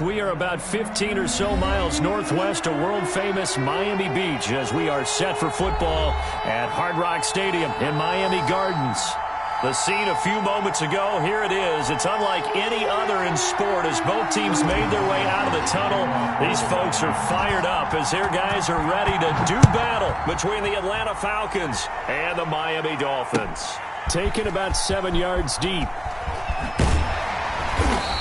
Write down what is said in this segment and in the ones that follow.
We are about 15 or so miles northwest of world-famous Miami Beach as we are set for football at Hard Rock Stadium in Miami Gardens. The scene a few moments ago, here it is. It's unlike any other in sport as both teams made their way out of the tunnel. These folks are fired up as their guys are ready to do battle between the Atlanta Falcons and the Miami Dolphins. Taken about 7 yards deep.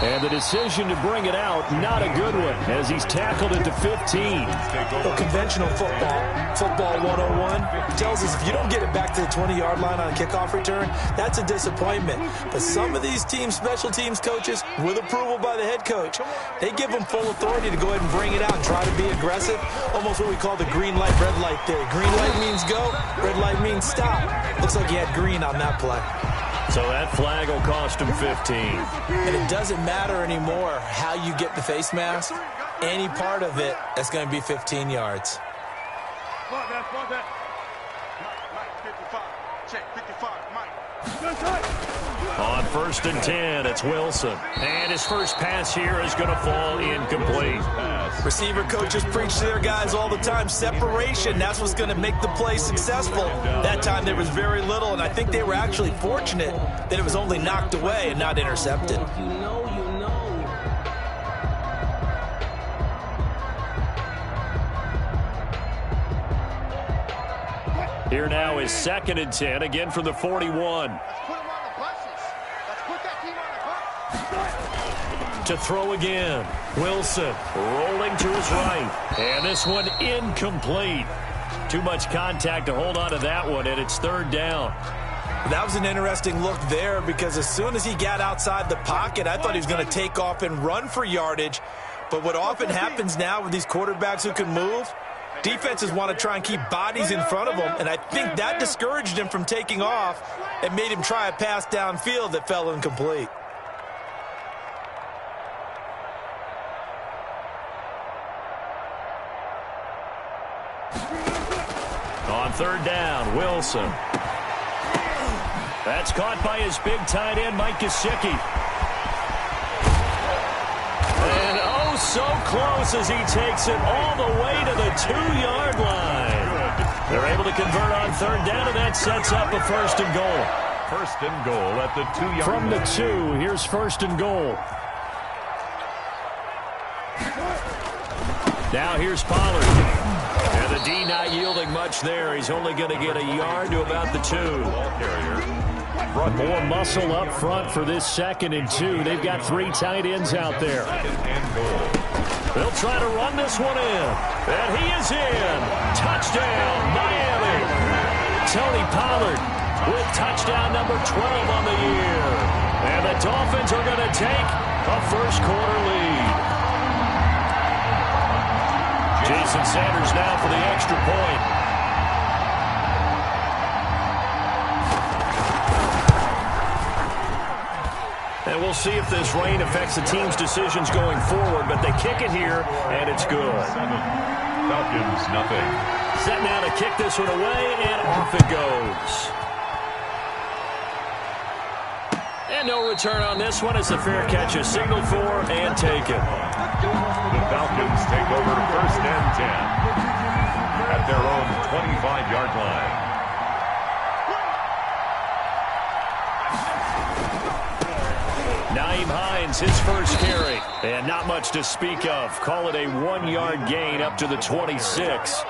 And the decision to bring it out, not a good one, as he's tackled it to 15. Well, conventional football 101, tells us if you don't get it back to the 20-yard line on a kickoff return, that's a disappointment. But some of these teams, special teams coaches, with approval by the head coach, they give them full authority to go ahead and bring it out and try to be aggressive, almost what we call the green light, red light theory. Green light means go, red light means stop. Looks like he had green on that play. So that flag will cost him 15. And it doesn't matter anymore how you get the face mask. Any part of it, that's going to be 15 yards. On 1st and 10, it's Wilson. And his first pass here is going to fall incomplete. Receiver coaches preach to their guys all the time. Separation, that's what's going to make the play successful. That time there was very little, and I think they were actually fortunate that it was only knocked away and not intercepted. Here now is 2nd and 10, again from the 41. To throw again. Wilson rolling to his right. And this one incomplete. Too much contact to hold on to that one, and it's 3rd down. That was an interesting look there because as soon as he got outside the pocket, I thought he was going to take off and run for yardage. But what often happens now with these quarterbacks who can move, defenses want to try and keep bodies in front of them, and I think that discouraged him from taking off and made him try a pass downfield that fell incomplete. On 3rd down, Wilson. That's caught by his big tight end, Mike Gesicki. And oh, so close as he takes it all the way to the 2-yard line. They're able to convert on 3rd down, and that sets up a 1st and goal. 1st and goal at the 2-yard line. From the 2, here's 1st and goal. Now here's Pollard. And the D not yielding much there. He's only going to get a yard to about the 2. More muscle up front for this 2nd and 2. They've got 3 tight ends out there. They'll try to run this one in. And he is in. Touchdown, Miami. Tony Pollard with touchdown number 12 on the year. And the Dolphins are going to take a 1st quarter lead. Jason Sanders now for the extra point. And we'll see if this rain affects the team's decisions going forward, but they kick it here, and it's good. Falcons, nothing. Set now to kick this one away, and off it goes. And no return on this one as the fair catch is signaled for and taken. The Falcons take over 1st and 10 at their own 25-yard line. Naeem Hines, his first carry. And not much to speak of. Call it a 1-yard gain up to the 26.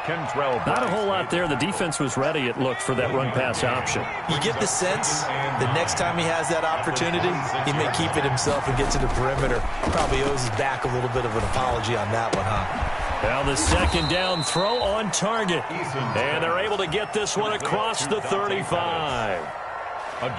Not a whole lot there. The defense was ready, it looked, for that run-pass option. You get the sense the next time he has that opportunity, he may keep it himself and get to the perimeter. Probably owes his back a little bit of an apology on that one, huh? Now the 2nd down throw on target. And they're able to get this one across the 35.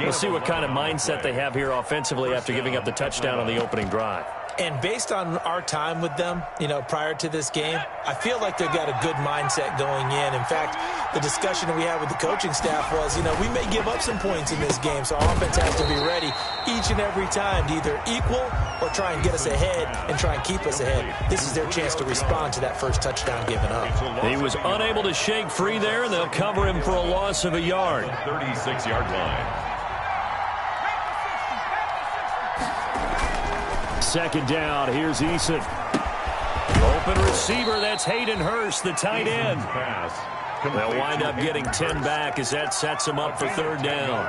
We'll see what kind of mindset they have here offensively after giving up the touchdown on the opening drive. And based on our time with them, prior to this game, I feel like they've got a good mindset going in. In fact, the discussion we had with the coaching staff was, we may give up some points in this game, so our offense has to be ready each and every time to either equal or try and get us ahead and try and keep us ahead. This is their chance to respond to that first touchdown given up. He was unable to shake free there, and they'll cover him for a loss of a yard. 36-yard line. second down. Here's Eason. Open receiver, that's Hayden Hurst, the tight end. They'll wind up getting 10 back as that sets them up for third down.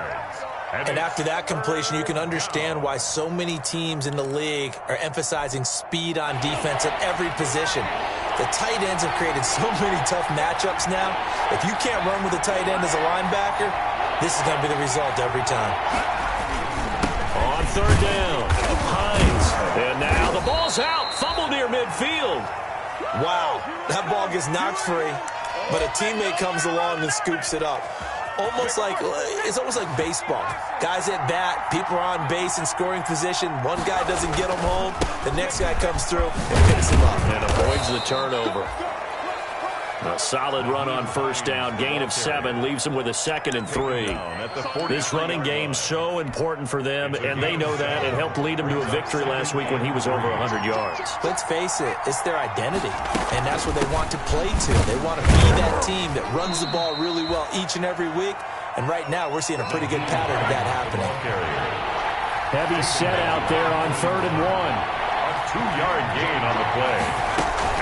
And after that completion, you can understand why so many teams in the league are emphasizing speed on defense at every position. The tight ends have created so many tough matchups now. If you can't run with a tight end as a linebacker, this is going to be the result every time. On third down, Hines. And now the ball's out. Fumble near midfield. Wow, that ball gets knocked free, but a teammate comes along and scoops it up. It's almost like baseball. Guys at bat, people are on base in scoring position. One guy doesn't get them home. The next guy comes through and picks him up. And avoids the turnover. A solid run on first down. Gain of 7 leaves them with a 2nd and 3. This running game's so important for them, and they know that. It helped lead them to a victory last week when he was over 100 yards. Let's face it, it's their identity, and that's what they want to play to. They want to be that team that runs the ball really well each and every week, and right now we're seeing a pretty good pattern of that happening. Heavy set out there on 3rd and 1. A 2-yard gain on the play.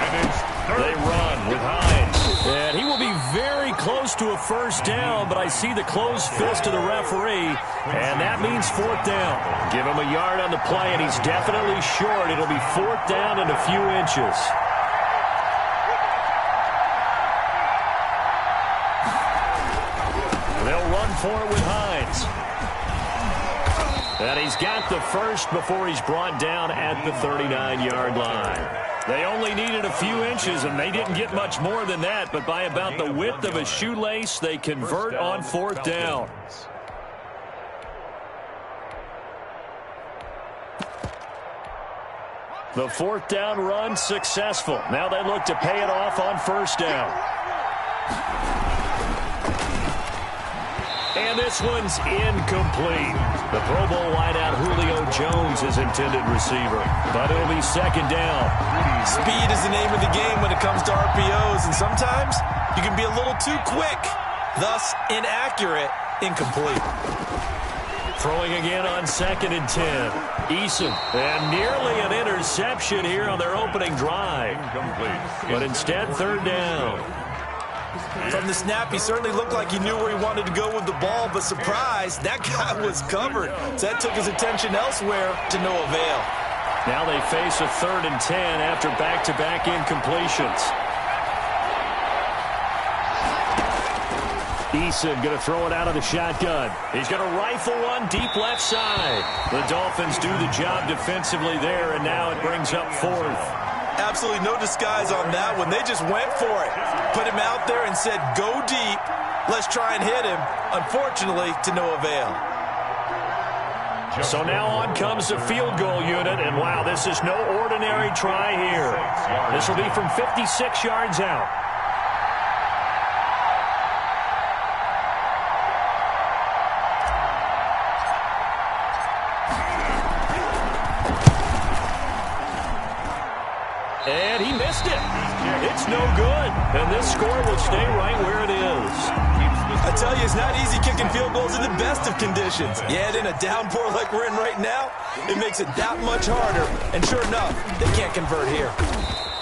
And it's they run with Hines. And he will be very close to a first down, but I see the closed fist of the referee, and that means 4th down. Give him a yard on the play, and he's definitely short. It'll be 4th down and a few inches. They'll run for it with Hines. And he's got the first before he's brought down at the 39-yard line. They only needed a few inches, and they didn't get much more than that, but by about the width of a shoelace, they convert on 4th down. The 4th down run successful. Now they look to pay it off on first down. And this one's incomplete. The Pro Bowl wideout Julio Jones is intended receiver, but it'll be 2nd down. Speed is the name of the game when it comes to RPOs, and sometimes you can be a little too quick, thus inaccurate, incomplete. Throwing again on 2nd and 10. Eason, and nearly an interception here on their opening drive. But instead, 3rd down. From the snap, he certainly looked like he knew where he wanted to go with the ball, but surprise, that guy was covered. So that took his attention elsewhere to no avail. Now they face a 3rd and 10 after back-to-back incompletions. Eason going to throw it out of the shotgun. He's going to rifle one deep left side. The Dolphins do the job defensively there, and now it brings up 4th. Absolutely no disguise on that one. They just went for it. Put him out there and said, go deep. Let's try and hit him. Unfortunately, to no avail. So now on comes the field goal unit, and wow, this is no ordinary try here. This will be from 56 yards out. And he missed it. It's no good. And this score will stay right where it is. I tell you, it's not easy kicking field goals in the best of conditions. Yeah, in a downpour like we're in right now, it makes it that much harder. And sure enough, they can't convert here.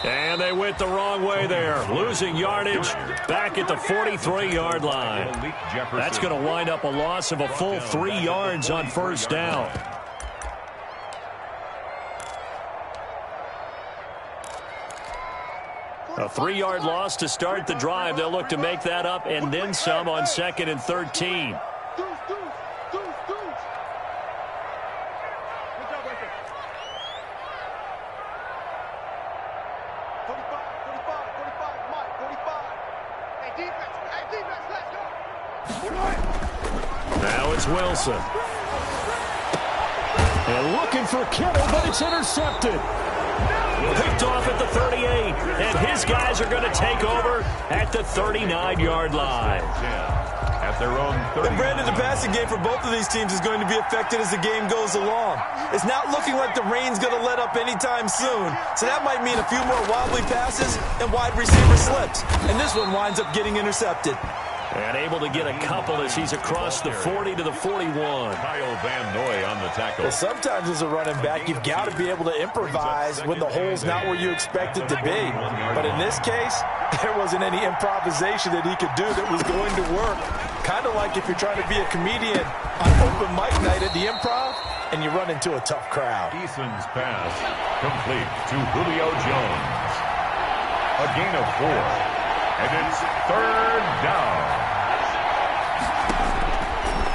And they went the wrong way there. Losing yardage back at the 43-yard line. That's going to wind up a loss of a full 3 yards on first down. A 3-yard loss to start the drive. They'll look to make that up and then some on 2nd and 13. Now it's Wilson. And looking for Kittle, but it's intercepted. Picked off at the 38, and his guys are going to take over at the 39-yard line. At their own 30. And Brandon, the passing game for both of these teams is going to be affected as the game goes along. It's not looking like the rain's going to let up anytime soon, so that might mean a few more wobbly passes and wide receiver slips. And this one winds up getting intercepted. And able to get a couple as he's across the 40 to the 41. Kyle Van Noy on the tackle. Well, sometimes as a running back, you've got to be able to improvise when the hole's not where you expect it to be. But in this case, there wasn't any improvisation that he could do that was going to work. Kind of like if you're trying to be a comedian on open mic night at the Improv and you run into a tough crowd. Eason's pass complete to Julio Jones. A gain of 4. And it's 3rd down.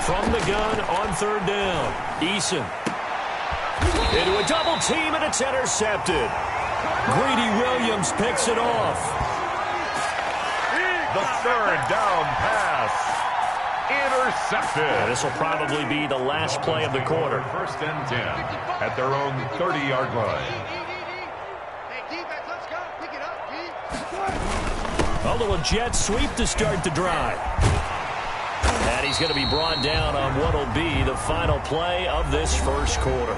From the gun on 3rd down. Eason. Into a double team, and it's intercepted. Greedy Williams picks it off. The 3rd down pass. Intercepted. And this will probably be the last play of the quarter. 1st and 10 at their own 30-yard line. A little jet sweep to start the drive. And he's going to be brought down on what will be the final play of this first quarter.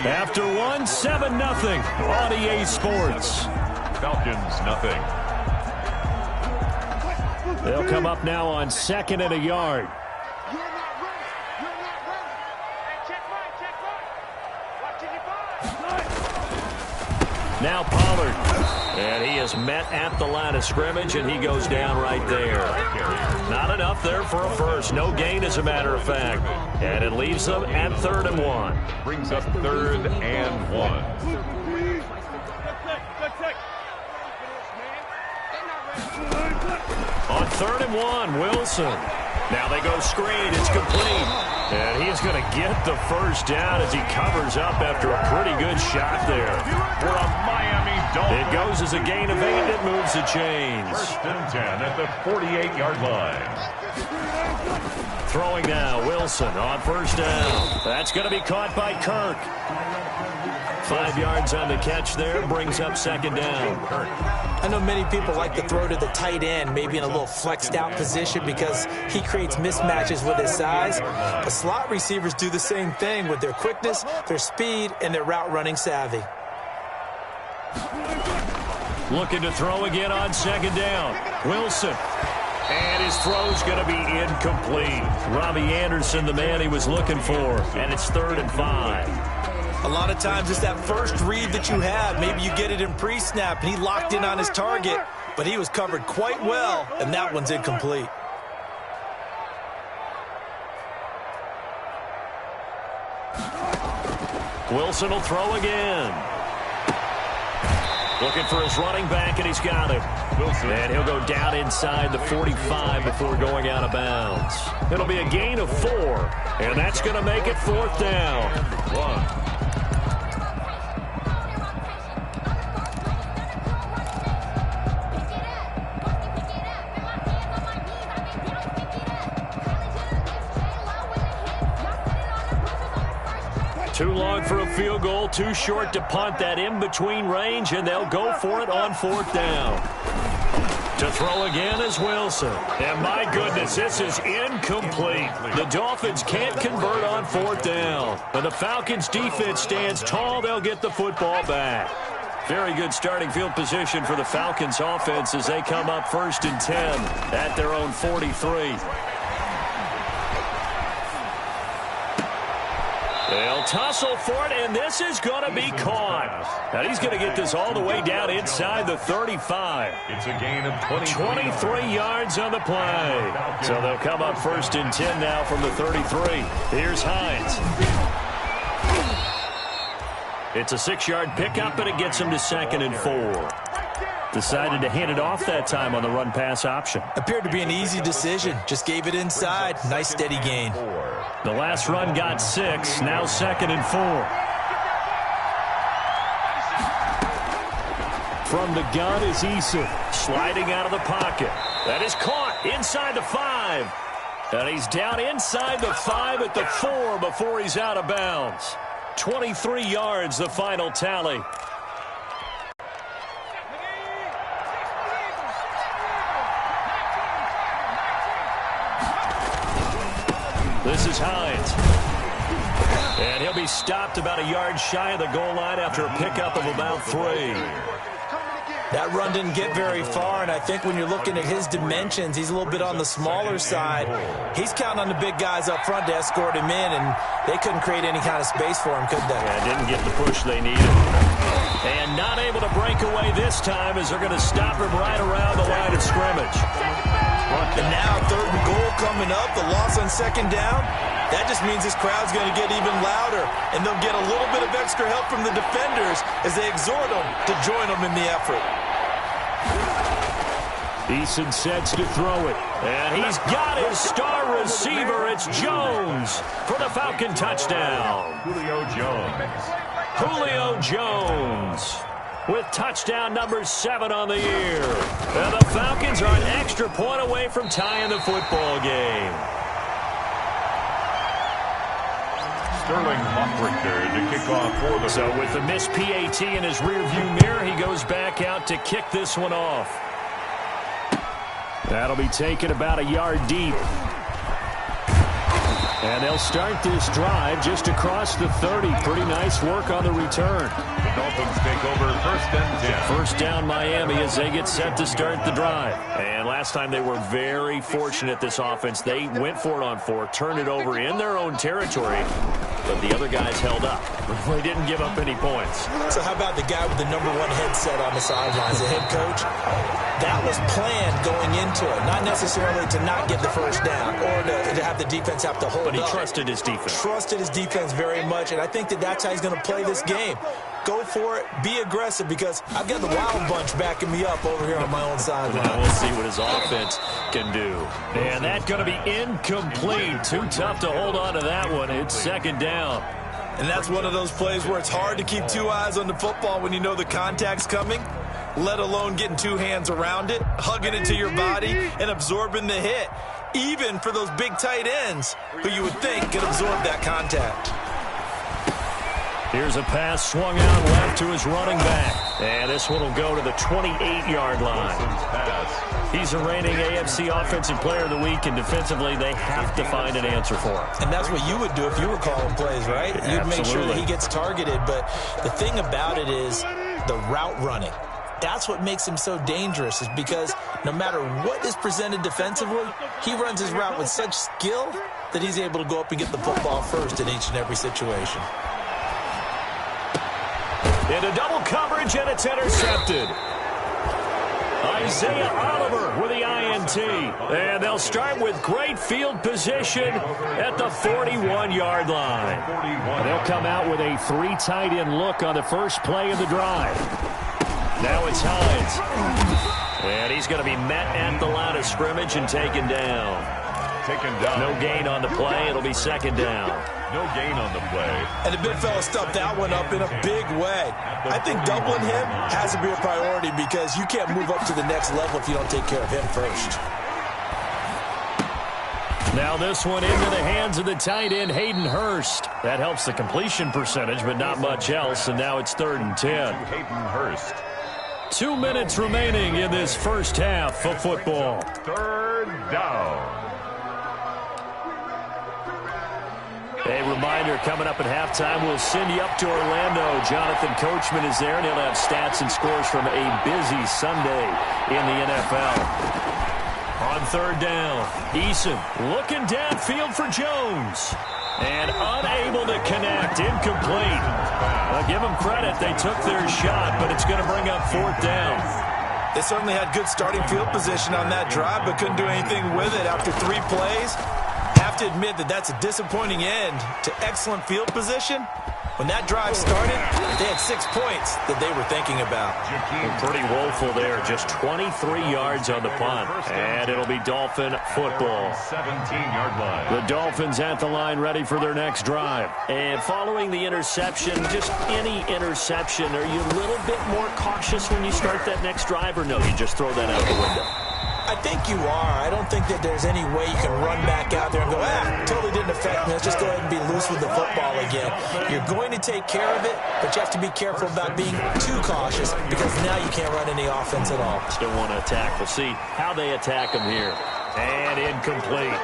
After one, 7-0 on EA Sports. Falcons, nothing. They'll come up now on 2nd and a yard. Now Pollard. And he is met at the line of scrimmage, and he goes down right there. Not enough there for a first. No gain, as a matter of fact. And it leaves them at 3rd and 1. Brings up 3rd and 1. On 3rd and 1, Wilson. Now they go screen. It's complete. And he's going to get the first down as he covers up after a pretty good shot there. For a Miami Dolphins. It goes as a gain of 8. It moves the chains. 1st and 10 at the 48-yard line. Throwing now, Wilson on 1st down. That's going to be caught by Kirk. 5 yards on the catch there, brings up 2nd down. I know many people like to throw to the tight end, maybe in a little flexed out position because he creates mismatches with his size. But slot receivers do the same thing with their quickness, their speed, and their route running savvy. Looking to throw again on 2nd down. Wilson. And his throw's going to be incomplete. Robbie Anderson, the man he was looking for. And it's 3rd and 5. A lot of times it's that first read that you have. Maybe you get it in pre-snap, and he locked in on his target, but he was covered quite well, and that one's incomplete. Wilson will throw again. Looking for his running back, and he's got him. Wilson. And he'll go down inside the 45 before going out of bounds. It'll be a gain of 4, and that's going to make it 4th down. 1. Too long for a field goal, too short to punt that in-between range, and they'll go for it on 4th down. To throw again is Wilson. And my goodness, this is incomplete. The Dolphins can't convert on 4th down. When the Falcons' defense stands tall, they'll get the football back. Very good starting field position for the Falcons' offense as they come up 1st and 10 at their own 43. They'll tussle for it, and this is going to be caught. Now he's going to get this all the way down inside the 35. It's a gain of 23 yards on the play. So they'll come up 1st and 10 now from the 33. Here's Hines. It's a 6-yard pickup, and it gets him to 2nd and 4. Decided to hand it off that time on the run-pass option. Appeared to be an easy decision. Just gave it inside. Nice steady gain. The last run got 6. Now 2nd and 4. From the gun is Eason. Sliding out of the pocket. That is caught inside the 5. And he's down inside the 5 at the 4 before he's out of bounds. 23 yards, the final tally. This is Hines. And he'll be stopped about a yard shy of the goal line after a pickup of about 3. That run didn't get very far, and I think when you're looking at his dimensions, he's a little bit on the smaller side. He's counting on the big guys up front to escort him in, and they couldn't create any kind of space for him, could they? Yeah, didn't get the push they needed. And not able to break away this time as they're going to stop him right around the line of scrimmage. And now 3rd and goal coming up, the loss on 2nd down. That just means this crowd's going to get even louder, and they'll get a little bit of extra help from the defenders as they exhort them to join them in the effort. Eason sets to throw it, and he's got his star receiver. It's Jones for the Falcon touchdown. Julio Jones with touchdown number 7 on the year. And the Falcons are an extra point away from tying the football game. Sterling Hofrichter to kick off for the... So with the missed PAT in his rearview mirror, he goes back out to kick this one off. That'll be taken about a yard deep. And they'll start this drive just across the 30. Pretty nice work on the return. The Dolphins take over 1st and 10. First down Miami as they get set to start the drive. And last time they were very fortunate, this offense. They went for it on 4, turned it over in their own territory, but the other guys held up. They didn't give up any points. So how about the guy with the number 1 headset on the sidelines, the head coach? That was planned going into it, not necessarily to not get the first down or to have the defense have to hold up. But he trusted his defense. Trusted his defense very much, and I think that's how he's going to play this game. Go for it, be aggressive, because I've got the Wild Bunch backing me up over here on my own sideline. Well, we'll see what his offense can do. And that's going to be incomplete. Too tough to hold on to that one. It's 2nd down. And that's one of those plays where it's hard to keep 2 eyes on the football when you know the contact's coming, let alone getting 2 hands around it, hugging it to your body, and absorbing the hit, even for those big tight ends who you would think could absorb that contact. Here's a pass swung out left to his running back. And this one will go to the 28-yard line. He's the reigning AFC Offensive Player of the Week, and defensively they have to find an answer for him. And that's what you would do if you were calling plays, right? You'd make sure that he gets targeted. But the thing about it is the route running. That's what makes him so dangerous, is because no matter what is presented defensively, he runs his route with such skill that he's able to go up and get the football first in each and every situation. Into double coverage, and it's intercepted. Isaiah Oliver with the INT. And they'll start with great field position at the 41-yard line. They'll come out with a 3 tight end look on the first play of the drive. Now it's Hines. And he's going to be met at the line of scrimmage and taken down. No gain on the play. It'll be 2nd down. No gain on the play. And the big fella stuffed that one up in a big way. I think doubling him has to be a priority, because you can't move up to the next level if you don't take care of him first. Now this one into the hands of the tight end, Hayden Hurst. That helps the completion percentage, but not much else, and now it's 3rd and 10. Hayden Hurst. 2 minutes remaining in this first half of football. 3rd down. A reminder, coming up at halftime, we'll send you up to Orlando. Jonathan Coachman is there, and he'll have stats and scores from a busy Sunday in the NFL. On 3rd down, Eason looking downfield for Jones. And unable to connect, incomplete. Well, give them credit, they took their shot, but it's going to bring up 4th down. They certainly had good starting field position on that drive, but couldn't do anything with it after 3 plays. Have to admit that that's a disappointing end to excellent field position. When that drive started, they had 6 points that they were thinking about. Pretty woeful there, just 23 yards on the punt. And it'll be Dolphin football. 17-yard line. The Dolphins at the line, ready for their next drive. And following the interception, just any interception, are you a little bit more cautious when you start that next drive, or no, you just throw that out the window? I think you are. I don't think that there's any way you can run back out there and go, totally didn't affect me. Let's just go ahead and be loose with the football again. You're going to take care of it, but you have to be careful about being too cautious, because now you can't run any offense at all. Still want to attack. We'll see how they attack them here. And incomplete.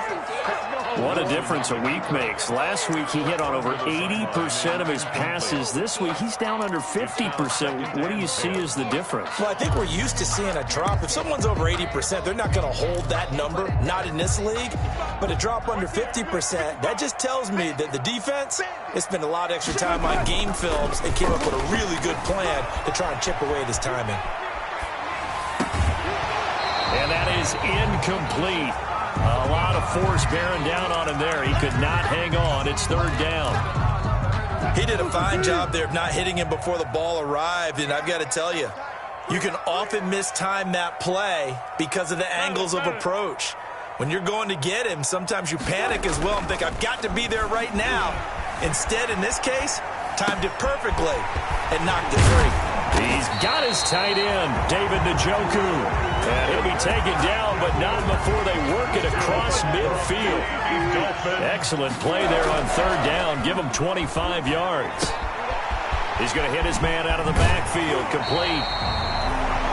What a difference a week makes. Last week he hit on over 80% of his passes. This week he's down under 50%. What do you see as the difference? Well, I think we're used to seeing a drop. If someone's over 80%, they're not going to hold that number, not in this league. But a drop under 50%, that just tells me that the defense has spent a lot of extra time on game films and came up with a really good plan to try and chip away at his timing. And that is incomplete. A lot of force bearing down on him there. He could not hang on. It's third down. He did a fine job there of not hitting him before the ball arrived. And I've got to tell you, you can often mistime that play because of the angles of approach. When you're going to get him, sometimes you panic as well and think, I've got to be there right now. Instead, in this case, timed it perfectly and knocked it free. He's got his tight end, David Njoku. And he'll be taken down, but not before they work it across midfield. Excellent play there on third down. Give him 25 yards. He's going to hit his man out of the backfield. Complete.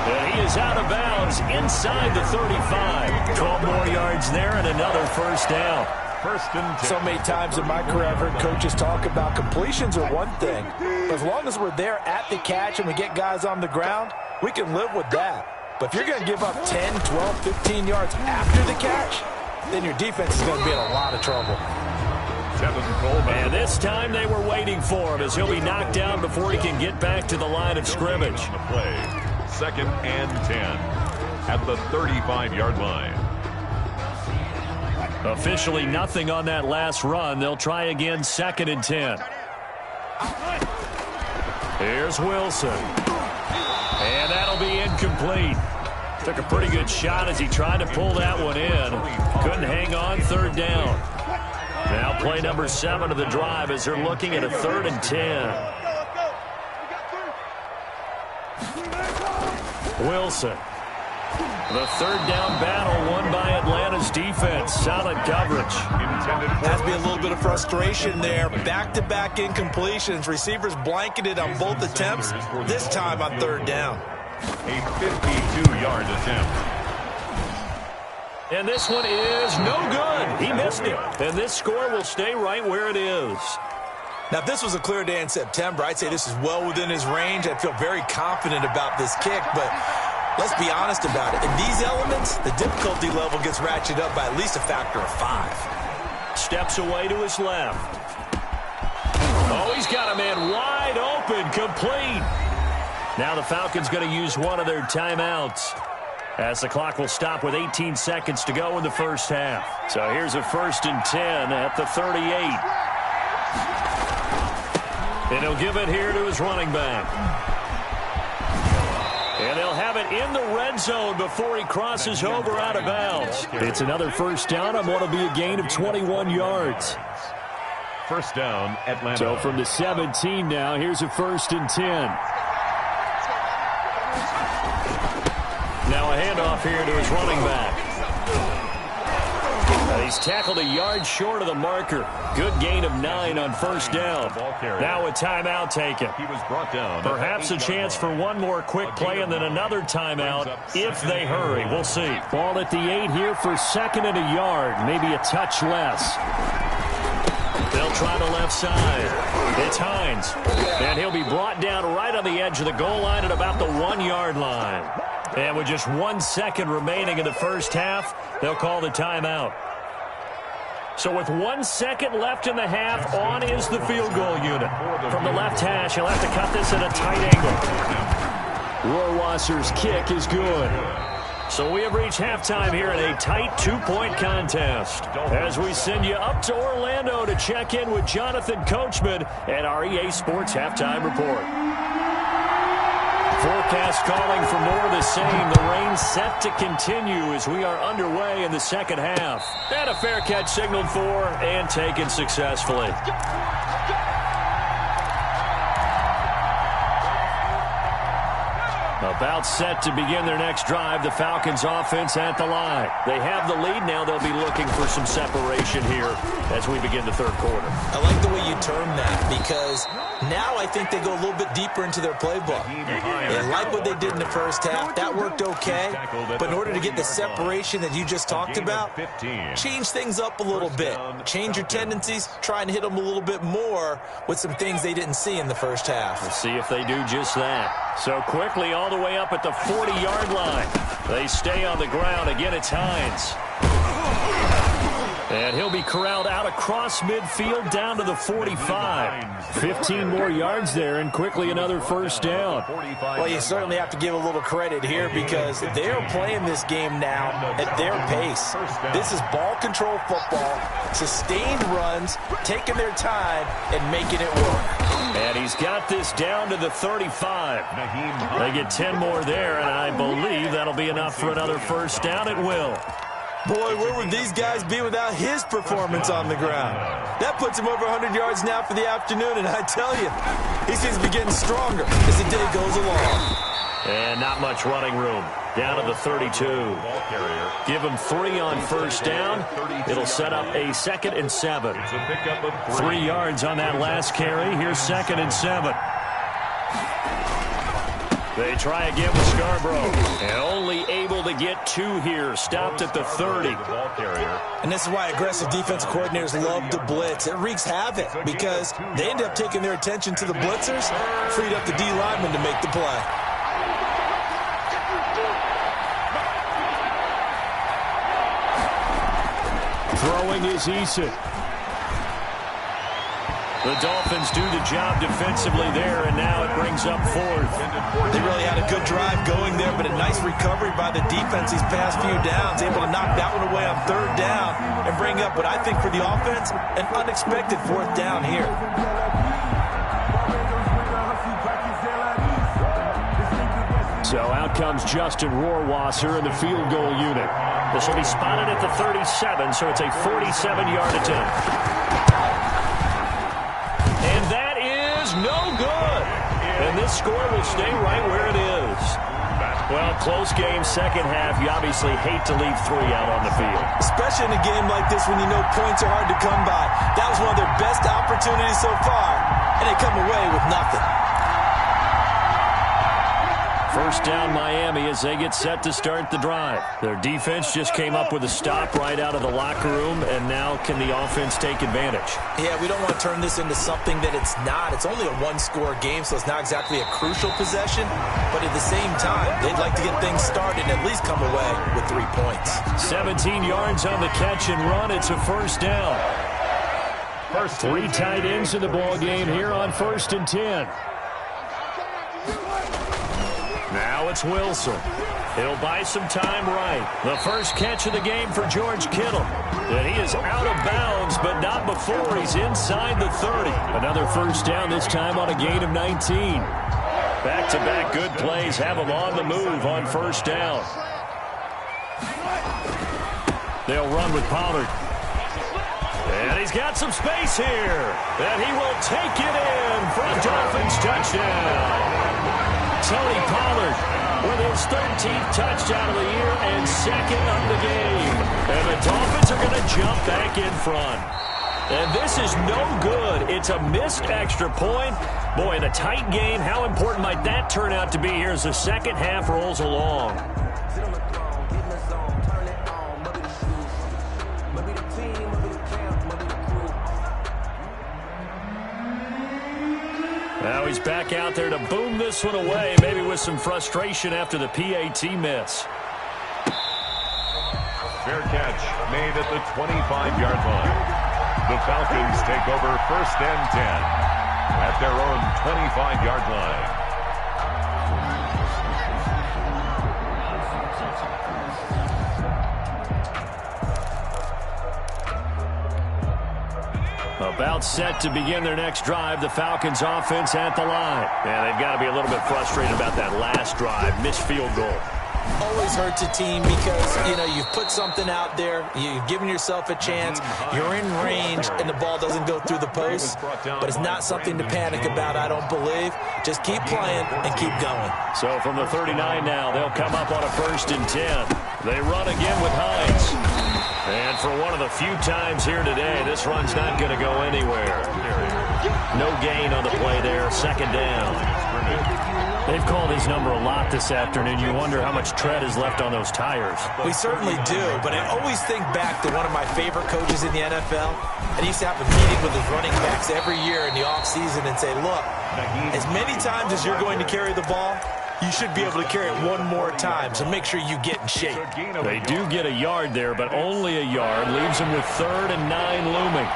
And he is out of bounds inside the 35. 12 more yards there and another first down. First and 10. So many times in my career I've heard coaches talk about completions are one thing. But as long as we're there at the catch and we get guys on the ground, we can live with that. But if you're going to give up 10, 12, 15 yards after the catch, then your defense is going to be in a lot of trouble. And this time they were waiting for him as he'll be knocked down before he can get back to the line of scrimmage. On the play. Second and 10 at the 35-yard line. Officially nothing on that last run. They'll try again, second and 10. Here's Wilson. And that'll be incomplete. Took a pretty good shot as he tried to pull that one in. Couldn't hang on, third down. Now play number 7 of the drive as they're looking at a 3rd and 10. Wilson. The third down battle won by Atlanta's defense. Solid coverage. Has to be a little bit of frustration there. Back-to-back incompletions. Receivers blanketed on both attempts, this time on third down. A 52-yard attempt. And this one is no good. He missed it. And this score will stay right where it is. Now, if this was a clear day in September, I'd say this is well within his range. I feel very confident about this kick, but let's be honest about it. In these elements, the difficulty level gets ratcheted up by at least a factor of 5. Steps away to his left. Oh, he's got a man wide open, complete. Now the Falcons going to use one of their timeouts as the clock will stop with 18 seconds to go in the first half. So here's a 1st and 10 at the 38. And he'll give it here to his running back. And they'll have it in the red zone before he crosses over out of bounds. It's another first down on what will be a gain of 21 yards. First down, Atlanta. So from the 17 now, here's a 1st and 10. Now a handoff here to his running back. He's tackled a yard short of the marker. Good gain of 9 on first down. Now a timeout taken. He was brought down. Perhaps a chance for one more quick play and then another timeout if they hurry. We'll see. Ball at the 8 here for 2nd and a yard. Maybe a touch less. They'll try the left side. It's Hines. And he'll be brought down right on the edge of the goal line at about the 1-yard line. And with just 1 second remaining in the first half, they'll call the timeout. So with 1 second left in the half, on is the field goal unit. From the left hash, he'll have to cut this at a tight angle. Rohrwasser's kick is good. So we have reached halftime here in a tight 2-point contest. As we send you up to Orlando to check in with Jonathan Coachman at our EA Sports Halftime Report. Forecast calling for more of the same. The rain set to continue as we are underway in the second half. And a fair catch signaled for and taken successfully. A About set to begin their next drive, the Falcons offense at the line. They have the lead now. They'll be looking for some separation here as we begin the third quarter. I like the way you term that because now I think they go a little bit deeper into their playbook. They like what they did in the first half. That worked okay. But in order to get the separation that you just talked about, change things up a little bit. Change your tendencies, try and hit them a little bit more with some things they didn't see in the first half. We'll see if they do just that. So quickly all the way up at the 40-yard line. They stay on the ground. Again, it's Hines. And he'll be corralled out across midfield down to the 45. 15 more yards there and quickly another first down. Well, you certainly have to give a little credit here because they're playing this game now at their pace. This is ball control football, sustained runs, taking their time and making it work. And he's got this down to the 35. They get 10 more there, and I believe that'll be enough for another first down. It will. Boy, where would these guys be without his performance on the ground? That puts him over 100 yards now for the afternoon, and I tell you, he seems to be getting stronger as the day goes along. And not much running room. Down to the 32. Give him 3 on first down. It'll set up a 2nd and 7. 3 yards on that last carry. Here's 2nd and 7. They try again with Scarborough. And only able to get 2 here. Stopped at the 30. And this is why aggressive defensive coordinators love to blitz. It wreaks havoc because they end up taking their attention to the blitzers, freed up the D lineman to make the play. Throwing is Eason. The Dolphins do the job defensively there, and now it brings up 4th. They really had a good drive going there, but a nice recovery by the defense these past few downs, able to knock that one away on 3rd down and bring up what I think for the offense, an unexpected 4th down here. So out comes Justin Rohrwasser in the field goal unit. This will be spotted at the 37, so it's a 47-yard attempt. And that is no good. And this score will stay right where it is. Well, close game, second half. You obviously hate to leave 3 out on the field. Especially in a game like this when you know points are hard to come by. That was one of their best opportunities so far, and they come away with nothing. First down Miami as they get set to start the drive. Their defense just came up with a stop right out of the locker room, and now can the offense take advantage? Yeah, we don't want to turn this into something that it's not. It's only a 1-score game, so it's not exactly a crucial possession. But at the same time, they'd like to get things started and at least come away with 3 points. 17 yards on the catch and run. It's a first down. 3 tight ends in the ball game here on 1st and 10. Now it's Wilson. He'll buy some time right. The first catch of the game for George Kittle. And he is out of bounds, but not before he's inside the 30. Another first down, this time on a gain of 19. Back-to-back good plays have him on the move on first down. They'll run with Pollard. And he's got some space here. And he will take it in for a Dolphins touchdown. Tony Pollard with his 13th touchdown of the year and 2nd of the game. And the Dolphins are going to jump back in front. And this is no good. It's a missed extra point. Boy, in a tight game, how important might that turn out to be here as the second half rolls along? Now he's back out there to boom this one away, maybe with some frustration after the PAT miss. Fair catch made at the 25-yard line. The Falcons take over 1st and 10 at their own 25-yard line. About set to begin their next drive, the Falcons offense at the line. And they've got to be a little bit frustrated about that last drive, missed field goal. always hurts a team because, you know, you've put something out there, you've given yourself a chance, you're in range, and the ball doesn't go through the post. But it's not something to panic about, I don't believe. Just keep playing and keep going. So from the 39 now, they'll come up on a 1st and 10. They run again with Hines. And for one of the few times here today, this run's not going to go anywhere. No gain on the play there, 2nd down. They've called his number a lot this afternoon. You wonder how much tread is left on those tires. We certainly do, but I always think back to one of my favorite coaches in the NFL. And he used to have a meeting with his running backs every year in the offseason and say, look, as many times as you're going to carry the ball, you should be able to carry it one more time, so make sure you get in shape. They do get a yard there, but only a yard. Leaves them with 3rd and 9 looming.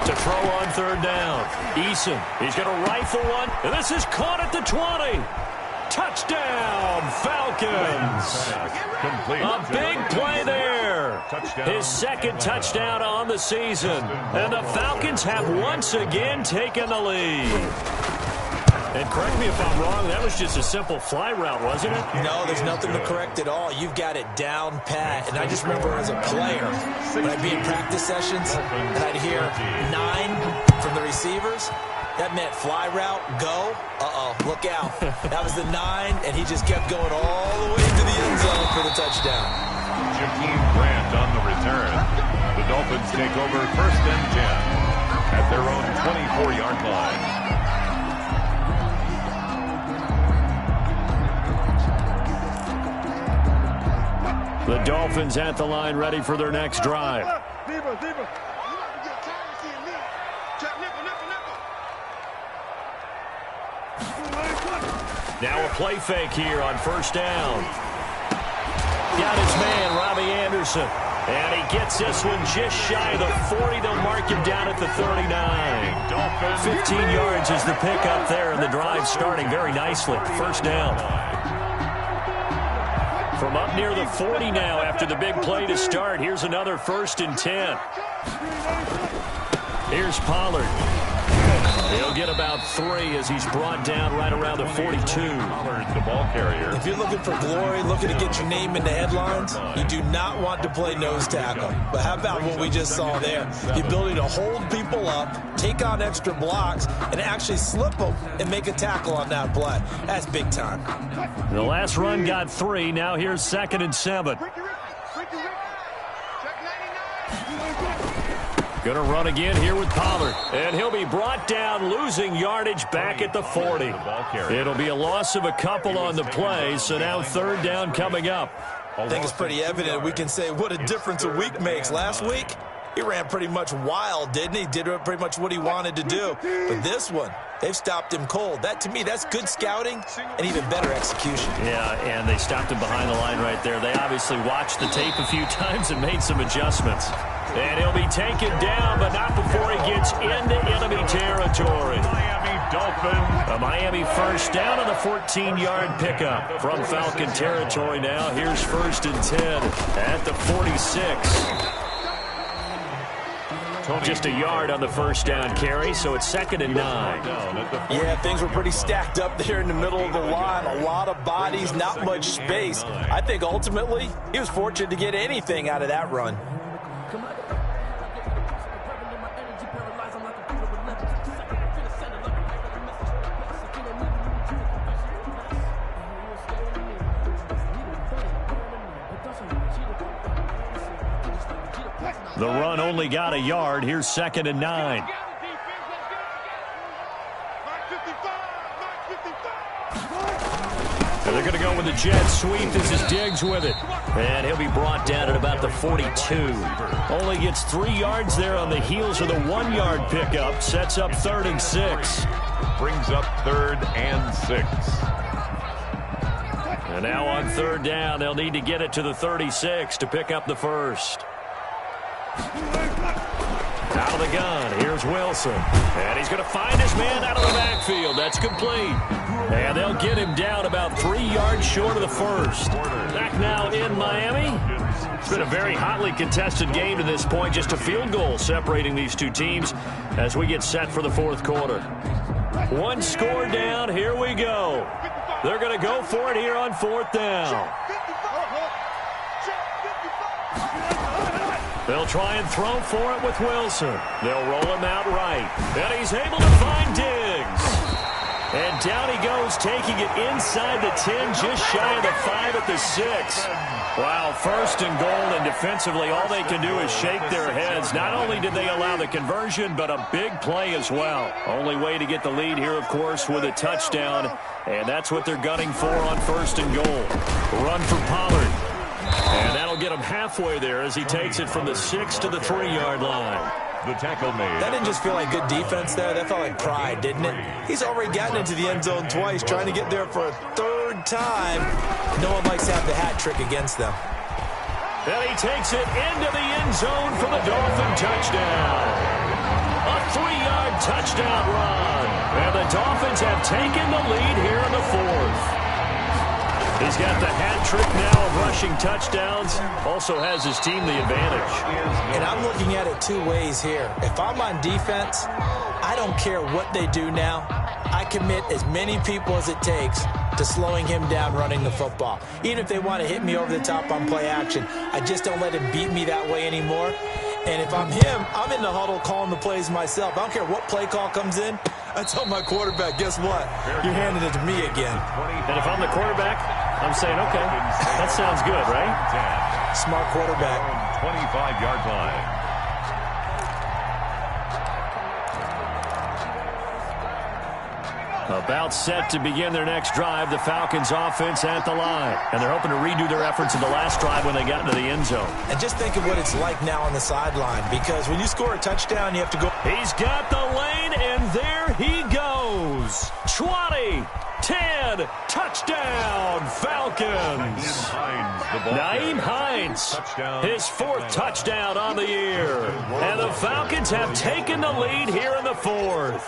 To throw on 3rd down. Eason, he's going to rifle one, and this is caught at the 20. Touchdown, Falcons. A big play there. His 2nd touchdown on the season. And the Falcons have once again taken the lead. And correct me if I'm wrong, that was just a simple fly route, wasn't it? No, there's nothing to correct at all. You've got it down pat. And I just remember as a player, when I'd be in practice sessions, and I'd hear 9 from the receivers. That meant fly route, go. Look out. That was the 9, and he just kept going all the way to the end zone for the touchdown. Jakeem Grant on the return. The Dolphins take over 1st and 10 at their own 24-yard line. The Dolphins at the line, ready for their next drive. Now a play fake here on 1st down. Got his man, Robbie Anderson. And he gets this one just shy of the 40. They'll mark him down at the 39. 15 yards is the pickup there, and the drive starting very nicely. 1st down. From up near the 40 now after the big play to start. Here's another 1st and 10. Here's Pollard. He'll get about 3 as he's brought down right around the 42. Pollard's the ball carrier. If you're looking for glory, looking to get your name in the headlines, you do not want to play nose tackle. But how about what we just saw there? The ability to hold people up, take on extra blocks, and actually slip them and make a tackle on that play. That's big time. The last run got 3. Now here's 2nd and 7. Going to run again here with Pollard. And he'll be brought down, losing yardage back at the 40. It'll be a loss of a couple on the play, so now 3rd down coming up. I think it's pretty evident. We can say what a difference a week makes. Last week, he ran pretty much wild, didn't he? Did pretty much what he wanted to do. But this one, they've stopped him cold. That, to me, that's good scouting and even better execution. Yeah, and they stopped him behind the line right there. They obviously watched the tape a few times and made some adjustments. And he'll be taken down, but not before he gets into enemy territory. Miami Dolphins. A Miami 1st down on the 14-yard pickup from Falcon territory now. Here's 1st and 10 at the 46. Just a yard on the 1st down carry, so it's 2nd and 9. Yeah, things were pretty stacked up there in the middle of the line. A lot of bodies, not much space. I think ultimately he was fortunate to get anything out of that run. The run only got a yard. Here's 2nd and 9. They're going to go with the jet sweep. This is Diggs with it. And he'll be brought down at about the 42. Only gets 3 yards there on the heels of the 1-yard pickup. Sets up 3rd and 6. Brings up 3rd and 6. And now on 3rd down, they'll need to get it to the 36 to pick up the 1st. Out of the gun, here's Wilson. And he's going to find his man out of the backfield. That's complete. And they'll get him down about 3 yards short of the first. Back now in Miami. It's been a very hotly contested game to this point. Just a field goal separating these two teams as we get set for the fourth quarter. One score down. Here we go. They're going to go for it here on fourth down. They'll try and throw for it with Wilson. They'll roll him out right. And he's able to find Diggs. And down he goes, taking it inside the 10, just shy of the 5 at the 6. Wow, first and goal, and defensively all they can do is shake their heads. Not only did they allow the conversion, but a big play as well. Only way to get the lead here, of course, with a touchdown. And that's what they're gunning for on first and goal. Run for Pollard. And that'll get him halfway there as he takes it from the 6 to the 3-yard line. The tackle made. That didn't just feel like good defense there. That felt like pride, didn't it? He's already gotten into the end zone twice, trying to get there for a third time. No one likes to have the hat trick against them. And he takes it into the end zone for the Dolphin touchdown. A 3-yard touchdown run. And the Dolphins have taken the lead here in the fourth. He's got the hat trick now of rushing touchdowns. Also has his team the advantage. And I'm looking at it two ways here. If I'm on defense, I don't care what they do now. I commit as many people as it takes to slowing him down running the football. Even if they want to hit me over the top on play action, I just don't let him beat me that way anymore. And if I'm him, I'm in the huddle calling the plays myself. I don't care what play call comes in. I tell my quarterback, guess what? You're handing it to me again. And if I'm the quarterback, I'm saying, okay, that sounds good, right? Smart quarterback. 25-yard line. About set to begin their next drive, the Falcons offense at the line. And they're hoping to redo their efforts in the last drive when they got into the end zone. And just think of what it's like now on the sideline, because when you score a touchdown, you have to go. He's got the lane, and there he goes. 20, 10, touchdown, Falcons. Nyheim Hines, his fourth touchdown on the year. And the Falcons have taken the lead here in the fourth.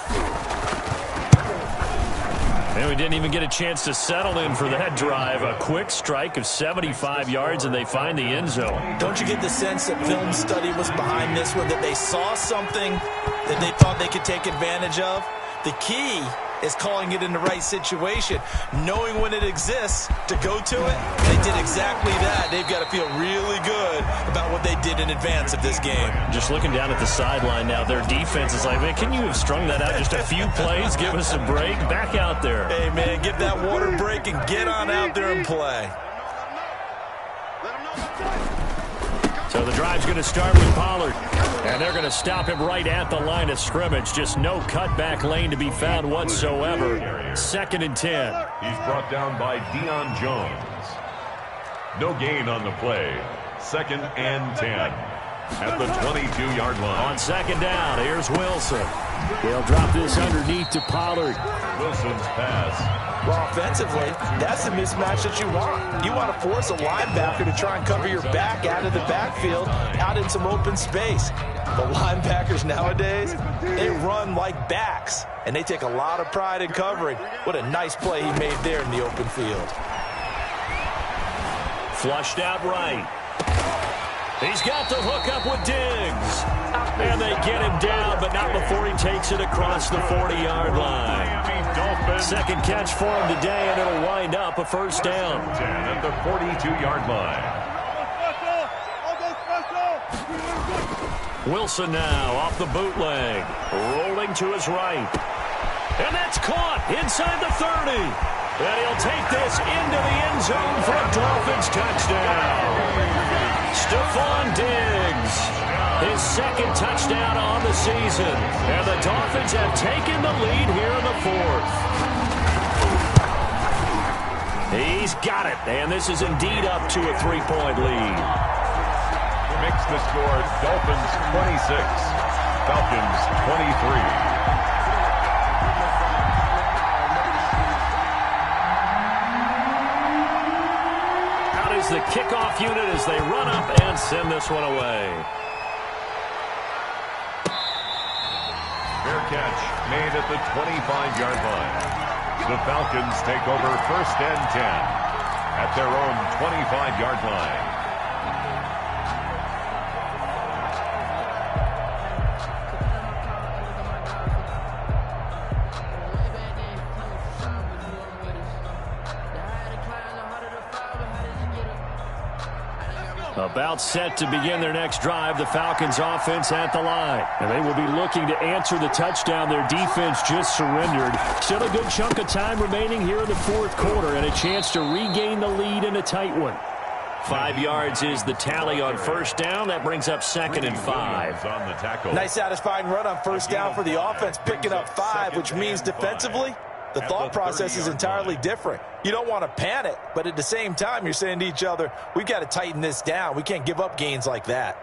And we didn't even get a chance to settle in for that drive. A quick strike of 75 yards, and they find the end zone. Don't you get the sense that film study was behind this one, that they saw something that they thought they could take advantage of? The key is calling it in the right situation, knowing when it exists to go to it. They did exactly that. They've got to feel really good about what they did in advance of this game. Just looking down at the sideline now, their defense is like, man, can you have strung that out just a few plays? Give us a break. Back out there. Hey, man, give that water break and get on out there and play. So the drive's going to start with Pollard. And they're going to stop him right at the line of scrimmage. Just no cutback lane to be found whatsoever. 2nd and 10. He's brought down by Deion Jones. No gain on the play. 2nd and 10. At the 22-yard line. On 2nd down, here's Wilson. They'll drop this underneath to Pollard. Wilson's pass. Well, offensively, that's the mismatch that you want. You want to force a linebacker to try and cover your back out of the backfield, out in some open space. The linebackers nowadays, they run like backs, and they take a lot of pride in covering. What a nice play he made there in the open field. Flushed out right. He's got the hook up with Diggs. And they get him down, but not before he takes it across the 40-yard line. Second catch for him today, and it'll wind up a first down. At the 42-yard line. Wilson now off the bootleg, rolling to his right. And that's caught inside the 30. And he'll take this into the end zone for a Dolphins touchdown. Stephon Diggs, his second touchdown on the season. And the Dolphins have taken the lead here in the fourth. He's got it, and this is indeed up to a 3-point lead. Makes the score Dolphins 26, Falcons 23. The kickoff unit as they run up and send this one away. Fair catch made at the 25-yard line. The Falcons take over 1st and 10 at their own 25-yard line. About set to begin their next drive, the Falcons offense at the line. And they will be looking to answer the touchdown their defense just surrendered. Still a good chunk of time remaining here in the 4th quarter and a chance to regain the lead in a tight one. 5 yards is the tally on 1st down. That brings up 2nd and 5. On the tackle. Nice satisfying run on 1st down for the offense, picking up 5, which means defensively, the thought process is entirely different. You don't want to panic, but at the same time, you're saying to each other, we've got to tighten this down. We can't give up gains like that.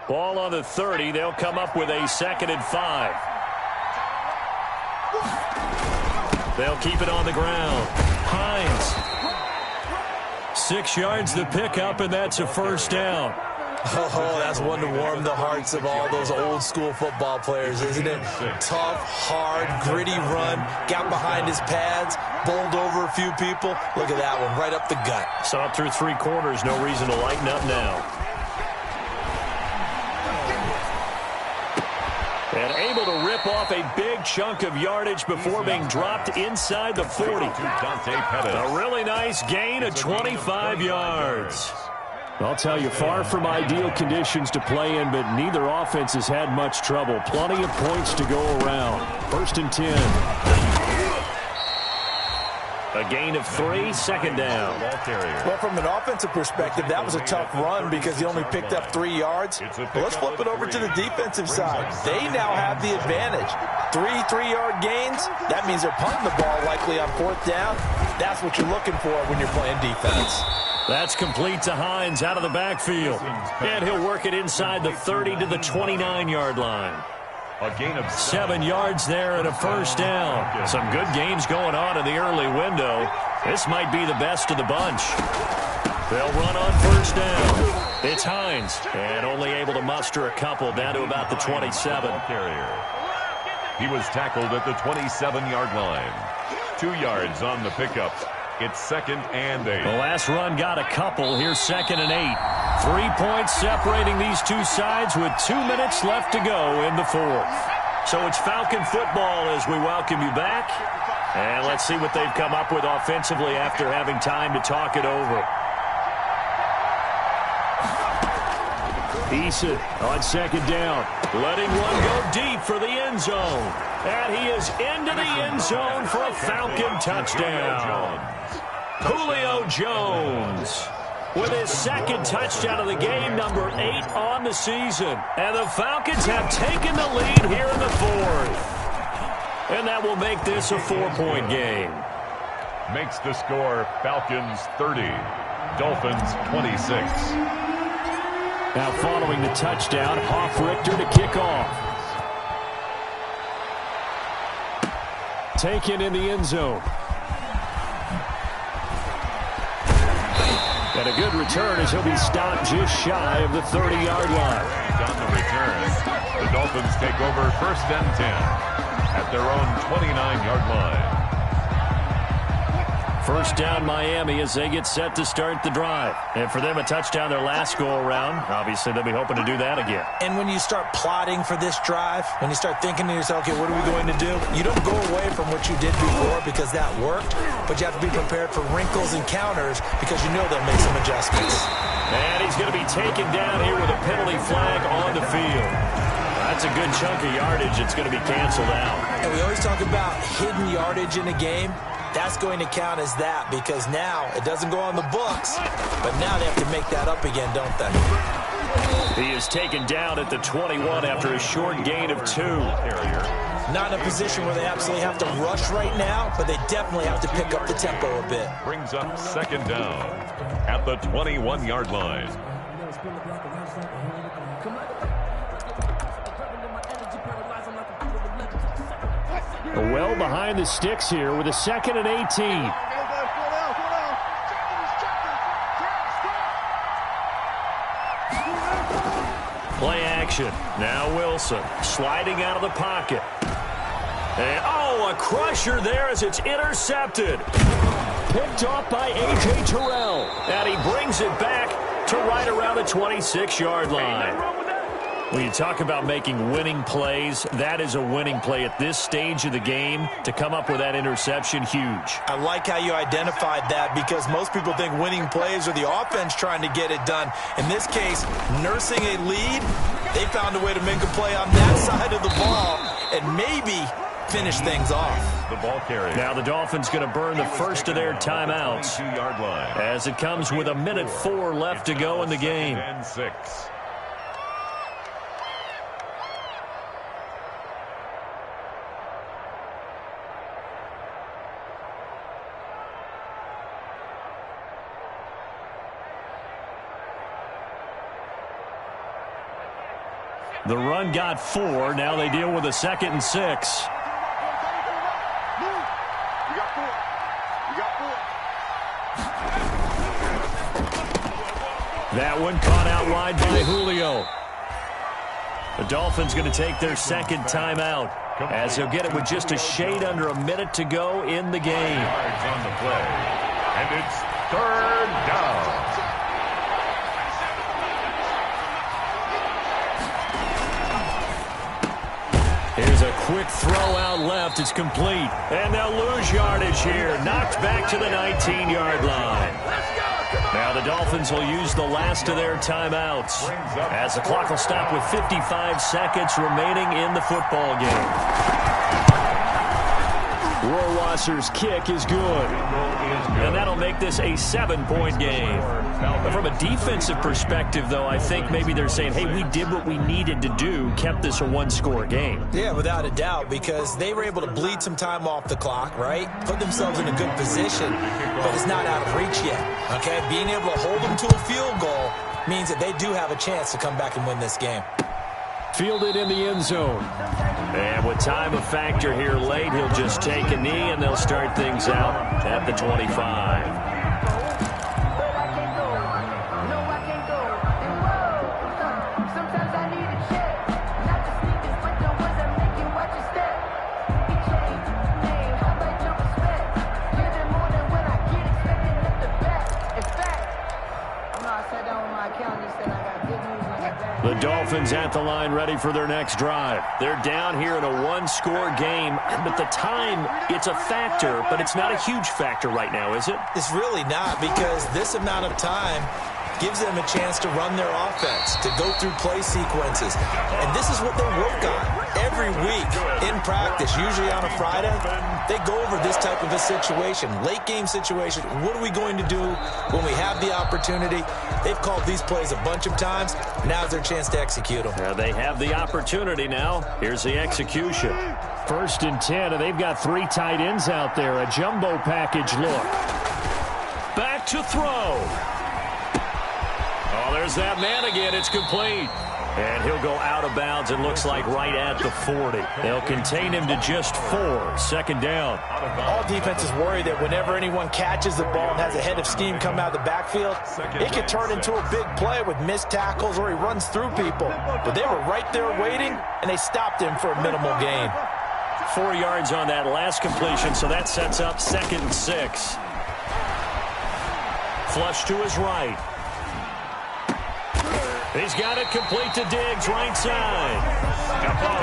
Ball on the 30. They'll come up with a 2nd and 5. They'll keep it on the ground. Hines. 6 yards the pickup, and that's a 1st down. Oh, that's one to warm the hearts of all those old-school football players, isn't it? Tough, hard, gritty run, got behind his pads, bowled over a few people. Look at that one, right up the gut. Saw it through 3 quarters, no reason to lighten up now. And able to rip off a big chunk of yardage before being dropped inside the 40. A really nice gain of 25 yards. I'll tell you, far from ideal conditions to play in, but neither offense has had much trouble. Plenty of points to go around. 1st and 10. A gain of 3, 2nd down. Well, from an offensive perspective, that was a tough run because he only picked up 3 yards. But let's flip it over to the defensive side. They now have the advantage. 3 3-yard gains. That means they're punting the ball likely on 4th down. That's what you're looking for when you're playing defense. That's complete to Hines out of the backfield. And he'll work it inside the 30 to the 29-yard line. A gain of 7 yards there and a 1st down. Some good games going on in the early window. This might be the best of the bunch. They'll run on 1st down. It's Hines. And only able to muster a couple down to about the 27. He was tackled at the 27-yard line. 2 yards on the pickup. It's 2nd and 8. The last run got a couple. Here's 2nd and 8. 3 points separating these two sides with 2 minutes left to go in the 4th. So it's Falcon football as we welcome you back. And let's see what they've come up with offensively after having time to talk it over. Eason on 2nd down. Letting one go deep for the end zone. And he is into the end zone for a Falcon touchdown. Julio Jones with his 2nd touchdown of the game, number 8 on the season. And the Falcons have taken the lead here in the 4th. And that will make this a 4-point game. Makes the score Falcons 30, Dolphins 26. Now following the touchdown, Hoff-Richter to kick off. Taken in the end zone. And a good return as he'll be stopped just shy of the 30-yard line. On the return, the Dolphins take over 1st and 10 at their own 29-yard line. 1st down Miami as they get set to start the drive. And for them, a touchdown their last go-around. Obviously, they'll be hoping to do that again. And when you start plotting for this drive, when you start thinking to yourself, okay, what are we going to do? You don't go away from what you did before because that worked, but you have to be prepared for wrinkles and counters because you know they'll make some adjustments. And he's going to be taken down here with a penalty flag on the field. That's a good chunk of yardage. It's going to be canceled out. And we always talk about hidden yardage in a game. That's going to count as that because now it doesn't go on the books, but now they have to make that up again, don't they? He is taken down at the 21 after a short gain of 2. Not in a position where they absolutely have to rush right now, but they definitely have to pick up the tempo a bit. Brings up 2nd down at the 21-yard line. Well behind the sticks here with a 2nd and 18. Play action. Now Wilson sliding out of the pocket. And, a crusher there as it's intercepted. Picked off by A.J. Terrell. And he brings it back to right around the 26-yard line. When you talk about making winning plays, that is a winning play at this stage of the game. To come up with that interception, huge. I like how you identified that because most people think winning plays are the offense trying to get it done. In this case, nursing a lead, they found a way to make a play on that side of the ball and maybe finish things off. The ball carrier. Now the Dolphins going to burn the first of their timeouts as it comes with 1:04 left to go in the game. 6. The run got 4. Now they deal with a 2nd and 6. That one caught out wide by Julio. The Dolphins going to take their second timeout as they'll get it with just a shade under a minute to go in the game. Yards on the play, and it's 3rd down. Here's a quick throw out left. It's complete. And they'll lose yardage here. Knocked back to the 19-yard line. Now the Dolphins will use the last of their timeouts as the clock will stop with 55 seconds remaining in the football game. Rohrwasser's kick is good. And that'll make this a 7-point game. But from a defensive perspective, though, I think maybe they're saying, hey, we did what we needed to do, kept this a one-score game. Yeah, without a doubt, because they were able to bleed some time off the clock, right? Put themselves in a good position, but it's not out of reach yet, okay? Being able to hold them to a field goal means that they do have a chance to come back and win this game. Fielded in the end zone. And with time a factor here late, he'll just take a knee, and they'll start things out at the 25. The Dolphins at the line ready for their next drive. They're down here in a one-score game, but the time, it's a factor, but it's not a huge factor right now, is it? It's really not, because this amount of time gives them a chance to run their offense, to go through play sequences. And this is what they work on every week in practice, usually on a Friday. They go over this type of a situation, late game situation. What are we going to do when we have the opportunity? They've called these plays a bunch of times. Now's their chance to execute them. They have the opportunity now. Here's the execution. 1st and 10, and they've got 3 tight ends out there. A jumbo package look. Back to throw. Oh, there's that man again. It's complete. And he'll go out of bounds, it looks like, right at the 40. They'll contain him to just 4. 2nd down. All defenses worry that whenever anyone catches the ball and has a head of steam come out of the backfield, it could turn into a big play with missed tackles or he runs through people. But they were right there waiting, and they stopped him for a minimal gain. 4 yards on that last completion, so that sets up 2nd and 6. Flush to his right. He's got it complete to Diggs, right side.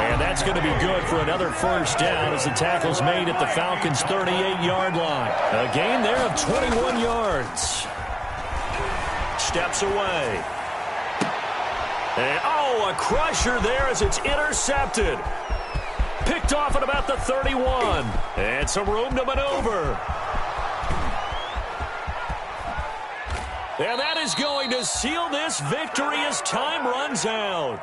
And that's going to be good for another 1st down as the tackle's made at the Falcons' 38-yard line. A gain there of 21 yards. Steps away. And, a crusher there as it's intercepted. Picked off at about the 31. And some room to maneuver. And that is going to seal this victory as time runs out.